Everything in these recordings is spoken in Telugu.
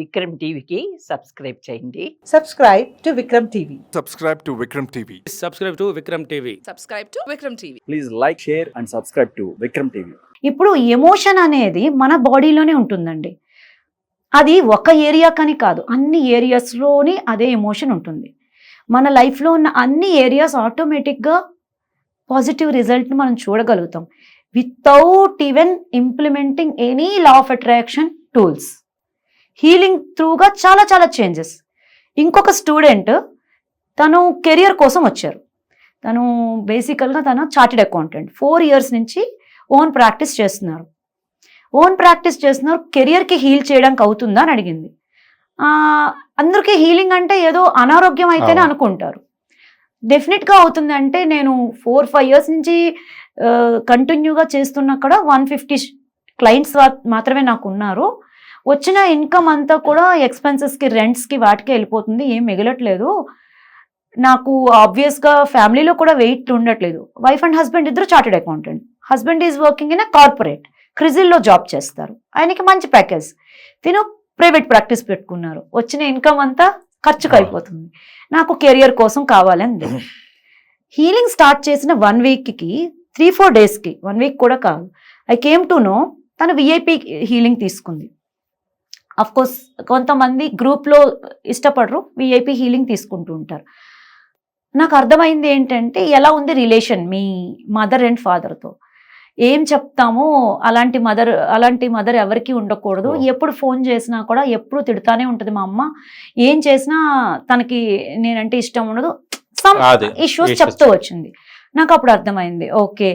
విక్రమ్ టీవీకి సబ్స్క్రైబ్ చేయండి. Subscribe to Vikram TV. Subscribe to Vikram TV. Subscribe to Vikram TV. Subscribe to Vikram TV. Please like, share and subscribe to Vikram TV. ఇప్పుడు ఎమోషన్ అనేది మన బాడీలోనే ఉంటుందండి. అది ఒక ఏరియా కని కాదు, అన్ని ఏరియాస్లోని అదే ఎమోషన్ ఉంటుంది. మన లైఫ్లో ఉన్న అన్ని ఏరియాస్ ఆటోమేటిక్గా పాజిటివ్ రిజల్ట్ని మనం చూడగలుగుతాం without even implementing any law of attraction tools. Healing త్రూగా చాలా చాలా చేంజెస్. ఇంకొక స్టూడెంట్ తను కెరియర్ కోసం వచ్చారు. తను బేసికల్గా తను చార్టెడ్ అకౌంటెంట్, 4 years నుంచి ఓన్ ప్రాక్టీస్ చేస్తున్నారు. కెరియర్కి హీల్ చేయడానికి అవుతుందా అని అడిగింది. అందరికీ హీలింగ్ అంటే ఏదో అనారోగ్యం అయితేనే అనుకుంటారు. డెఫినెట్గా అవుతుంది. అంటే నేను 4-5 years నుంచి కంటిన్యూగా చేస్తున్నా కూడా 150 క్లయింట్స్ మాత్రమే నాకు ఉన్నారు. వచ్చిన ఇన్కమ్ అంతా కూడా ఎక్స్పెన్సెస్కి, రెంట్స్కి, వాటికి వెళ్ళిపోతుంది, ఏం మిగలట్లేదు. నాకు ఆబ్వియస్గా ఫ్యామిలీలో కూడా వెయిట్ ఉండట్లేదు. వైఫ్ అండ్ హస్బెండ్ ఇద్దరు chartered accountant. Husband is working in a corporate, క్రిజిల్లో జాబ్ చేస్తారు. ఆయనకి మంచి ప్యాకేజ్. తిను ప్రైవేట్ ప్రాక్టీస్ పెట్టుకున్నారు. వచ్చిన ఇన్కమ్ అంతా ఖర్చుకు అయిపోతుంది. నాకు కెరియర్ కోసం కావాలని హీలింగ్ స్టార్ట్ చేసిన 1 weekకి 3-4 daysకి, 1 week కూడా కాదు, ఐ కేమ్ టు నో తను విఐపి హీలింగ్ తీసుకుంది. అఫ్ కోర్స్ కొంతమంది గ్రూప్లో ఇష్టపడరు, విఐపి హీలింగ్ తీసుకుంటూ ఉంటారు. నాకు అర్థమైంది ఏంటంటే ఎలా ఉంది రిలేషన్ మీ మదర్ అండ్ ఫాదర్తో. ఏం చెప్తామో అలాంటి మదర్ ఎవరికి ఉండకూడదు. ఎప్పుడు ఫోన్ చేసినా కూడా ఎప్పుడు తిడతానే ఉంటుంది మా అమ్మ. ఏం చేసినా తనకి నేనంటే ఇష్టం ఉండదు. సమ్ ఇష్యూస్ చెప్తూ వచ్చింది. నాకు అప్పుడు అర్థమైంది, ఓకే,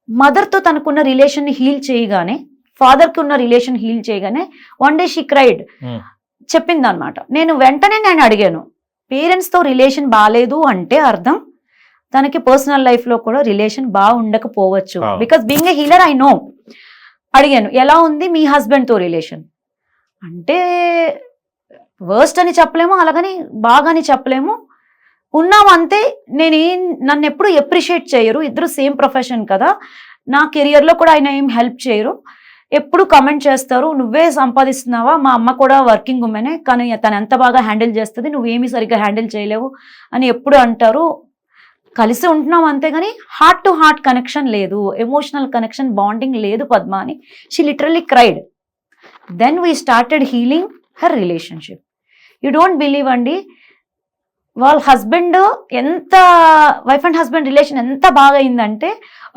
మదర్తో తనకున్న రిలేషన్ని హీల్ చేయగానే, ఫాదర్కి ఉన్న రిలేషన్ హీల్ చేయగానే వన్ డే షీ క్రైడ్ చెప్పింది అనమాట. వెంటనే అడిగాను, పేరెంట్స్తో రిలేషన్ బాగాలేదు అంటే అర్థం తనకి పర్సనల్ లైఫ్లో కూడా రిలేషన్ బాగుండకపోవచ్చు. Because being a healer I know. అడిగాను, ఎలా ఉంది మీ హస్బెండ్తో రిలేషన్ అంటే వర్స్ట్ అని చెప్పలేము, అలాగని బాగాని చెప్పలేము, ఉన్నాము అంతే. నన్ను ఎప్పుడు ఎప్రిషియేట్ చేయరు. ఇద్దరు సేమ్ ప్రొఫెషన్ కదా, నా కెరియర్లో కూడా ఆయన ఏం హెల్ప్ చేయరు. ఎప్పుడు కమెంట్ చేస్తారు, నువ్వే సంపాదిస్తున్నావా, మా అమ్మ కూడా వర్కింగ్ ఉమెనే, కానీ తను ఎంత బాగా హ్యాండిల్ చేస్తుంది, నువ్వేమీ సరిగ్గా హ్యాండిల్ చేయలేవు అని ఎప్పుడు అంటారు. కలిసి ఉంటున్నాం అంతేగాని హార్ట్ టు హార్ట్ కనెక్షన్ లేదు, ఎమోషనల్ కనెక్షన్, బాండింగ్ లేదు పద్మ అని she literally cried. Then we started healing her relationship. You don't believe అండి, వాళ్ళ husband wife and husband relation ఎంత బాగా అయిందంటే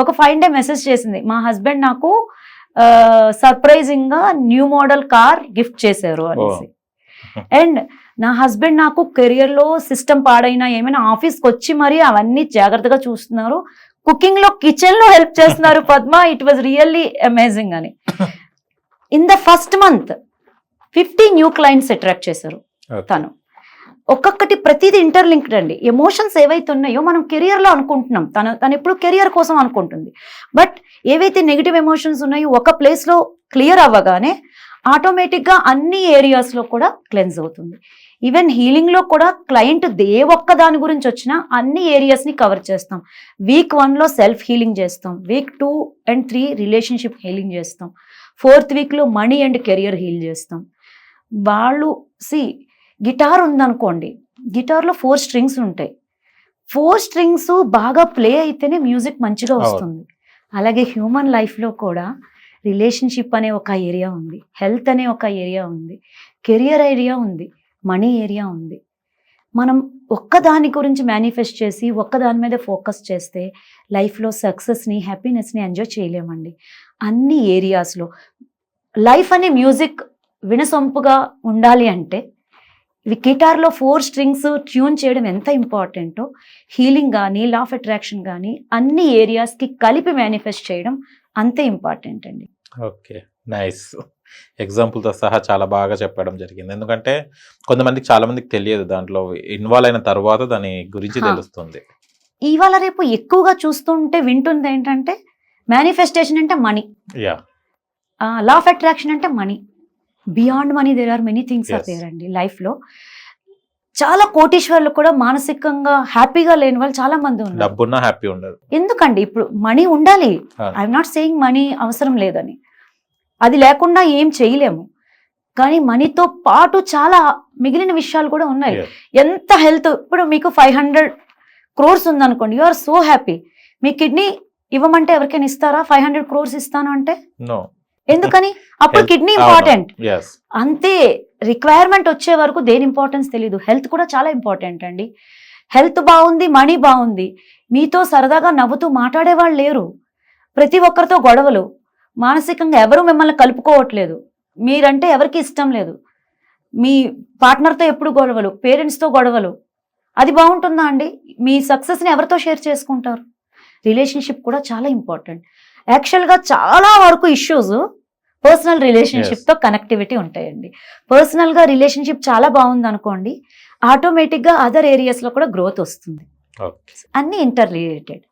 ఒక 5 day మెసేజ్ చేసింది, మా హస్బెండ్ నాకు సర్ప్రైజింగ్ గా న్యూ మోడల్ కార్ గిఫ్ట్ చేశారు అనేసి. అండ్ నా హస్బెండ్ నాకు కెరియర్ లో సిస్టమ్ పాడైనా ఏమైనా ఆఫీస్కి వచ్చి మరి అవన్నీ జాగ్రత్తగా చూస్తున్నారు, కుకింగ్ లో, కిచెన్ లో హెల్ప్ చేస్తున్నారు Padma. It was really amazing అని. In the first month 50 new clients attract చేశారు తను. ఒక్కొక్కటి ప్రతిదీ ఇంటర్లింక్డ్ అండి. ఎమోషన్స్ ఏవైతే ఉన్నాయో మనం కెరియర్లో అనుకుంటున్నాం, తను ఎప్పుడు కెరియర్ కోసం అనుకుంటుంది. బట్ ఏవైతే నెగిటివ్ ఎమోషన్స్ ఉన్నాయో ఒక ప్లేస్లో క్లియర్ అవ్వగానే ఆటోమేటిక్గా అన్ని ఏరియాస్లో కూడా క్లెన్స్ అవుతుంది. ఈవెన్ హీలింగ్లో కూడా క్లయింట్ ఏ ఒక్క దాని గురించి వచ్చినా అన్ని ఏరియాస్ని కవర్ చేస్తాం. వీక్ 1లో సెల్ఫ్ హీలింగ్ చేస్తాం, వీక్ 2 and 3 రిలేషన్షిప్ హీలింగ్ చేస్తాం, 4th weekలో మనీ అండ్ కెరియర్ హీల్ చేస్తాం. వాళ్ళు గిటార్ ఉందనుకోండి, గిటార్లో 4 strings ఉంటాయి. 4 strings బాగా ప్లే అయితేనే మ్యూజిక్ మంచిగా వస్తుంది. అలాగే హ్యూమన్ లైఫ్లో కూడా రిలేషన్షిప్ అనే ఒక ఏరియా ఉంది, హెల్త్ అనే ఒక ఏరియా ఉంది, కెరియర్ ఏరియా ఉంది, మనీ ఏరియా ఉంది. మనం ఒక్కదాని గురించి మేనిఫెస్ట్ చేసి ఒక్కదాని మీద ఫోకస్ చేస్తే లైఫ్లో సక్సెస్ని, హ్యాపీనెస్ని ఎంజాయ్ చేయలేమండి. అన్ని ఏరియాస్లో లైఫ్ అనే మ్యూజిక్ వినసొంపుగా ఉండాలి అంటే గిటార్లో 4 strings ట్యూన్ చేయడం ఎంత ఇంపార్టెంటో, హీలింగ్ కానీ, లా ఆఫ్ అట్రాక్షన్ కానీ అన్ని ఏరియాస్కి కలిపి మేనిఫెస్ట్ చేయడం అంతే ఇంపార్టెంట్ అండి. Okay, nice. ఎగ్జాంపుల్తో సహా చాలా బాగా చెప్పడం జరిగింది. ఎందుకంటే కొంతమందికి, చాలా మందికి తెలియదు, దాంట్లో ఇన్వాల్వ్ అయిన తర్వాత దాని గురించి తెలుస్తుంది. ఇవాళ రేపు ఎక్కువగా చూస్తుంటే వింటుంది ఏంటంటే మేనిఫెస్టేషన్ అంటే మనీ, లా ఆఫ్ అట్రాక్షన్ అంటే money. Beyond money there are many things are there అండి లైఫ్లో. చాలా కోటీశ్వర్లు కూడా మానసికంగా హ్యాపీగా లేని వాళ్ళు చాలా మంది ఉన్నారు. డబ్బున్నా హ్యాపీ ఉండదు. ఎందుకండి, ఇప్పుడు మనీ ఉండాలి, ఐఎమ్ నాట్ సేయింగ్ మనీ అవసరం లేదని, అది లేకుండా ఏం చేయలేము. కానీ మనీతో పాటు చాలా మిగిలిన విషయాలు కూడా ఉన్నాయి. Yes. ఎంత హెల్త్, ఇప్పుడు మీకు 500 crores ఉందనుకోండి, యు ఆర్ సో హ్యాపీ. మీ కిడ్నీ ఇవ్వమంటే ఎవరికైనా ఇస్తారా? 500 crores ఇస్తాను అంటే No. ఎందుకని? అప్పుడు Health- కిడ్నీ ఇంపార్టెంట్. Yes. అంతే, రిక్వైర్మెంట్ వచ్చే వరకు దేని ఇంపార్టెన్స్ తెలియదు. హెల్త్ కూడా చాలా ఇంపార్టెంట్ అండి. హెల్త్ బాగుంది, మనీ బాగుంది, మీతో సరదాగా నవ్వుతూ మాట్లాడేవాళ్ళు లేరు. ప్రతి ఒక్కరితో గొడవలు, మానసికంగా ఎవరు మిమ్మల్ని కలుపుకోవట్లేదు, మీరంటే ఎవరికి ఇష్టం లేదు, మీ పార్ట్నర్తో ఎప్పుడు గొడవలు, పేరెంట్స్తో గొడవలు, అది బాగుంటుందా అండి? మీ సక్సెస్ని ఎవరితో షేర్ చేసుకుంటారు? రిలేషన్షిప్ కూడా చాలా ఇంపార్టెంట్. యాక్చువల్గా చాలా వరకు ఇష్యూస్ పర్సనల్ రిలేషన్షిప్తో కనెక్టివిటీ ఉంటాయండి. పర్సనల్గా రిలేషన్షిప్ చాలా బాగుంది అనుకోండి, ఆటోమేటిక్గా అదర్ ఏరియాస్లో కూడా గ్రోత్ వస్తుంది. Okay. అన్నీ ఇంటర్ రిలేటెడ్.